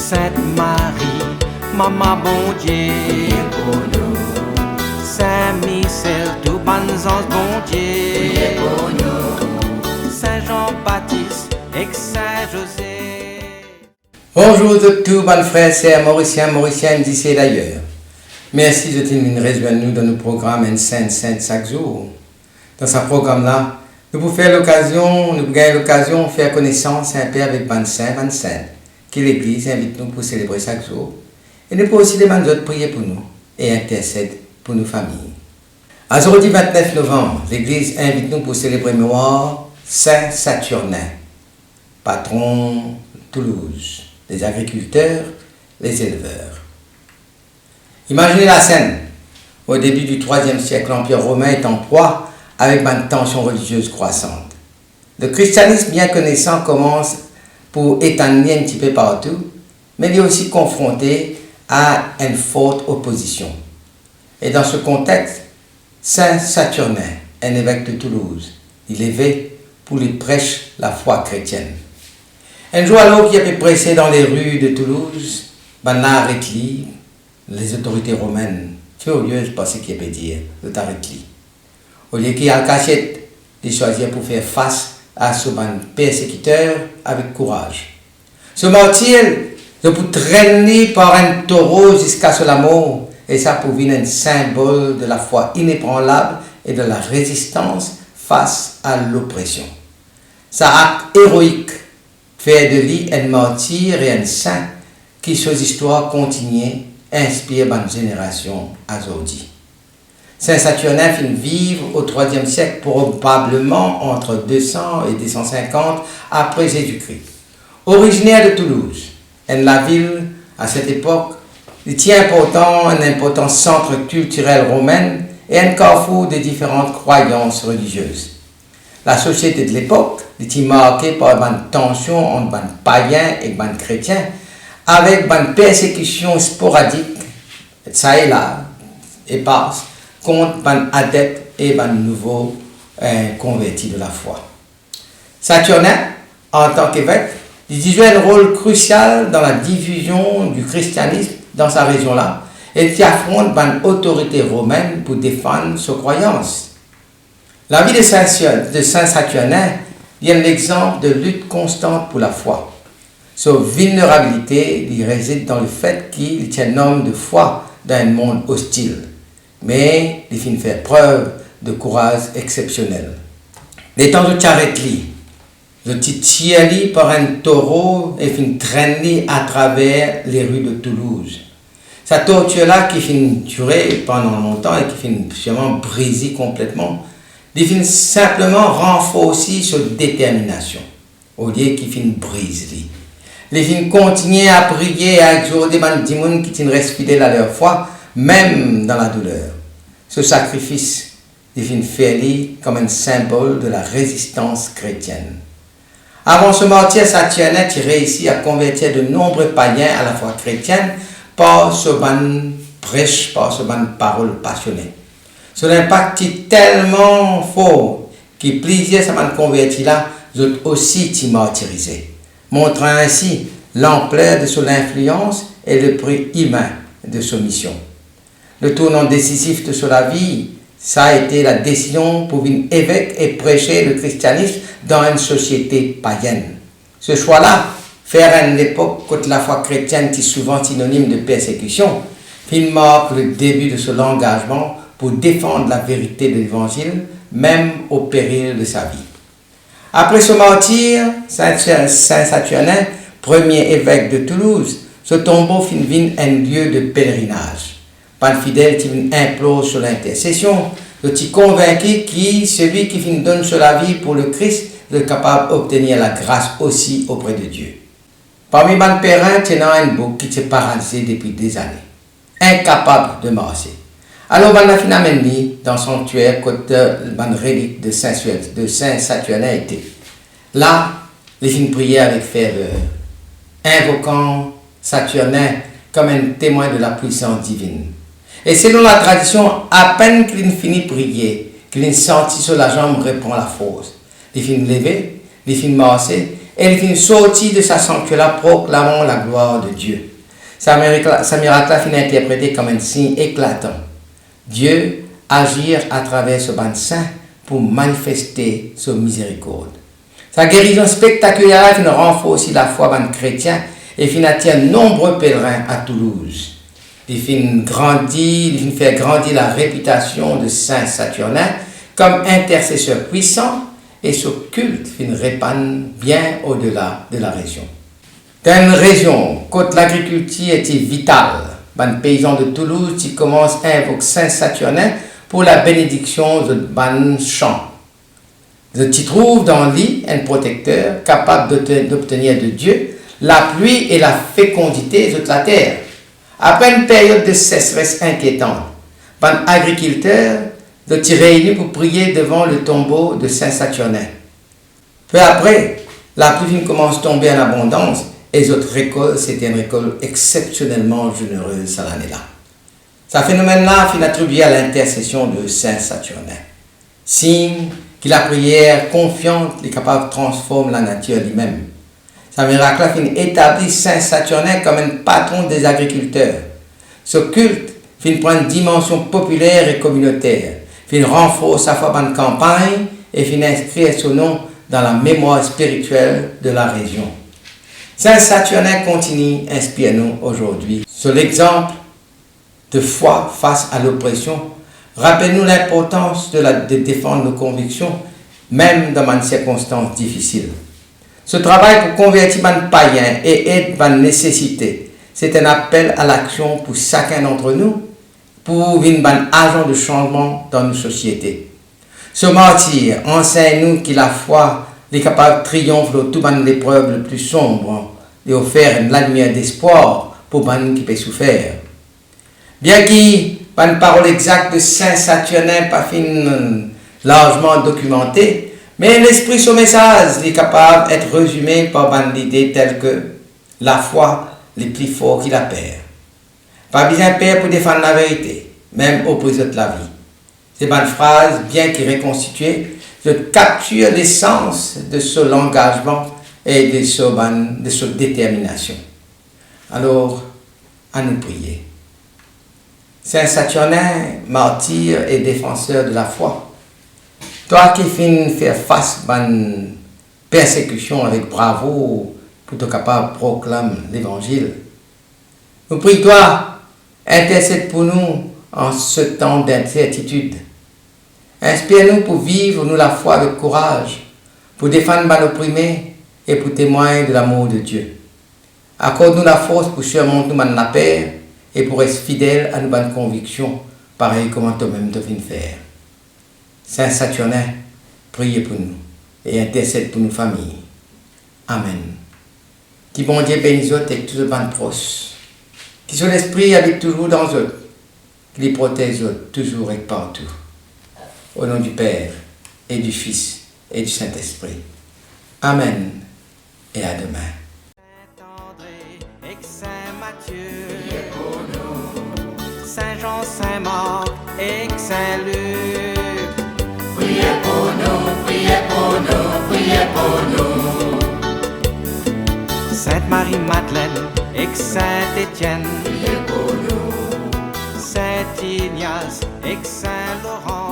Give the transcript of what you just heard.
Sainte Marie, Maman bon Dieu, pour nous, Saint Michel, tout bon ange bon Dieu, pour nous. Saint Jean-Baptiste et Saint José. Bonjour de tous, bonnes frères, sœurs, Mauriciennes d'ici et d'ailleurs. Merci de tenir rejoindre nous dans nos programmes en Sainte chaque jour. Dans ce programme-là, nous pouvons faire l'occasion, nous gagner l'occasion de faire connaissance un peu avec ban saint, que l'Église invite nous pour célébrer chaque jour. Et nous pouvons aussi demander de prier pour nous et intercéder pour nos familles. Aujourd'hui 29 novembre, l'Église invite nous pour célébrer mémoire Saint Saturnin, patron de Toulouse, les agriculteurs, les éleveurs. Imaginez la scène. Au début du IIIe siècle, l'Empire romain est en proie avec une tension religieuse croissante. Le christianisme, bien connaissant, commence pour éteindre un petit peu partout, mais il est aussi confronté à une forte opposition. Et dans ce contexte, Saint Saturnin, un évêque de Toulouse, il éveille pour lui prêche la foi chrétienne. Un jour alors qu'il avait pressé dans les rues de Toulouse, ben là arrête-lui, les autorités romaines, furieuses par ce qu'il avait dit, le arrête-lui. Au lieu qu'il y a le cachette, il choisit pour faire face à ce persécuteur avec courage. Ce martyr, je peux traîner par un taureau jusqu'à la mort, et ça pour devenir un symbole de la foi inébranlable et de la résistance face à l'oppression. Ce acte héroïque fait de lui un martyr et un saint qui, ses histoires continuent, inspire une génération aujourd'hui. Saint Saturnin finit vivre au IIIe siècle, probablement entre 200 et 250 après Jésus-Christ. Originaire de Toulouse, la ville, à cette époque, était un important centre culturel romain et un carrefour de différentes croyances religieuses. La société de l'époque était marquée par une tension entre les païens et les chrétiens, avec une persécution sporadique, ça et là, éparse, contre les adeptes et les nouveaux convertis de la foi. Saturnin, en tant qu'évêque, il jouait un rôle crucial dans la diffusion du christianisme dans sa région-là et qui affronte une autorité romaine pour défendre ses croyances. La vie de Saint Saturnin est un exemple de lutte constante pour la foi. Sa vulnérabilité réside dans le fait qu'il est un homme de foi dans un monde hostile, mais il finit faire preuve de courage exceptionnel. Les temps de Charretli, le titieli par un taureau et finit traîner à travers les rues de Toulouse. Cette torture-là qui finit durer pendant longtemps et qui finit sûrement briser complètement, il finit simplement renforcer sa détermination, au lieu qu'il finit briser. Les filles continuent à prier et à exhorter les gens qui restent fidèles à leur foi, même dans la douleur. Ce sacrifice, les filles fait comme un symbole de la résistance chrétienne. Avant ce martyr, Saturnin réussit à convertir de nombreux païens à la foi chrétienne par ce prêche, par ce parole passionnée. Son impact est tellement fort que plusieurs de ces convertis-là sont aussi martyrisés, montrant ainsi l'ampleur de son influence et le prix humain de sa mission. Le tournant décisif de sa vie, ça a été la décision pour devenir évêque et prêcher le christianisme dans une société païenne. Ce choix-là, faire à une époque où la foi chrétienne est souvent synonyme de persécution, il marque le début de son engagement pour défendre la vérité de l'Évangile, même au péril de sa vie. Après ce martyr, Saint Saturnin, premier évêque de Toulouse, ce tombeau devient un lieu de pèlerinage. Par le fidèle qui implore sur l'intercession, je suis convaincu que celui qui donne sur la vie pour le Christ est capable d'obtenir la grâce aussi auprès de Dieu. Parmi les pèlerins, il y a un bouc qui s'est paralysé depuis des années, incapable de marcher. Alors, on a finalement mis dans son sanctuaire côté une relique de Saint Saturnin était. Là, les filles priaient avec ferveur, invoquant Saturnin comme un témoin de la puissance divine. Et selon la tradition, à peine qu'il finit de prier, qu'il sentit sur la jambe reprend la force. Les filles lever, les filles marcher, Elle finit sortie de sa sanctuaire proclamant la gloire de Dieu. Sa miracle finit interprété comme un signe éclatant. Dieu agir à travers ce ban saint pour manifester sa miséricorde. Sa guérison spectaculaire finit renforcer la foi ban chrétien et finit attirer nombreux pèlerins à Toulouse. Il finit faire grandir la réputation de Saint Saturnin comme intercesseur puissant et ce culte finit répandre bien au-delà de la région. Dans une région où l'agriculture était vitale, les paysans de Toulouse qui commencent à invoquer Saint Saturnin pour la bénédiction de ban champ. Ils trouvent dans lui un protecteur capable d'obtenir de Dieu la pluie et la fécondité de la terre. Après une période de sécheresse inquiétante, les agriculteurs se réunissent pour prier devant le tombeau de Saint Saturnin. Peu après, la pluie commence à tomber en abondance et les autres récoltes, c'était une récolte exceptionnellement généreuse à l'année-là. Ce phénomène-là finit attribué à l'intercession de Saint Saturnin. Signe que la prière confiante est capable de transformer la nature lui-même. Ce miracle finit établir Saint Saturnin comme un patron des agriculteurs. Ce culte finit prendre une dimension populaire et communautaire, finit renforcer sa foi dans la campagne et finit inscrire son nom dans la mémoire spirituelle de la région. Saint Saturnin continue d'inspirer nous aujourd'hui. Sur l'exemple de foi face à l'oppression, rappelle-nous l'importance de défendre nos convictions, même dans des circonstances difficiles. Ce travail pour convertir les païens et aider les nécessités, c'est un appel à l'action pour chacun d'entre nous, pour devenir un agent de changement dans nos sociétés. Ce martyr enseigne-nous que la foi est capable de triompher de toutes les épreuves les plus sombres et offrir une lumière d'espoir pour les gens qui peuvent souffrir. Bien que la parole exacte de Saint Saturnin pas largement documentée, mais l'esprit de ce message est capable d'être résumé par une idée telle que la foi est plus fort que la paix. Pas besoin de paix pour défendre la vérité, même au prix de la vie. C'est une phrase bien que reconstituée, je capture l'essence de ce engagement et de ce détermination. Alors, à nous prier. Saint Saturnin, martyr et défenseur de la foi, toi qui finis faire face à une persécution avec bravoure pour être capable de proclamer l'évangile, nous prions toi, intercède pour nous en ce temps d'incertitude. Inspire-nous pour vivre nous la foi avec courage, pour défendre les opprimés et pour témoigner de l'amour de Dieu. Accorde-nous la force pour surmonter la paix et pour être fidèles à nos bonnes convictions, pareil comme toi-même tu viens faire. Saint Saturnin, priez pour nous et intercède pour nos familles. Amen. Qui bon Dieu bénisse avec tous les bonnes proches. Qui son esprit habite toujours dans eux. Qui les protège toujours et partout. Au nom du Père et du Fils et du Saint-Esprit. Amen et à demain. Saint-André et Saint Matthieu, Saint-Jean, Saint-Marc et Saint-Luc. Priez pour nous, priez pour nous, priez pour nous. Sainte Marie-Madeleine et Saint-Étienne, Priez pour nous, Saint Ignace et Saint Laurent.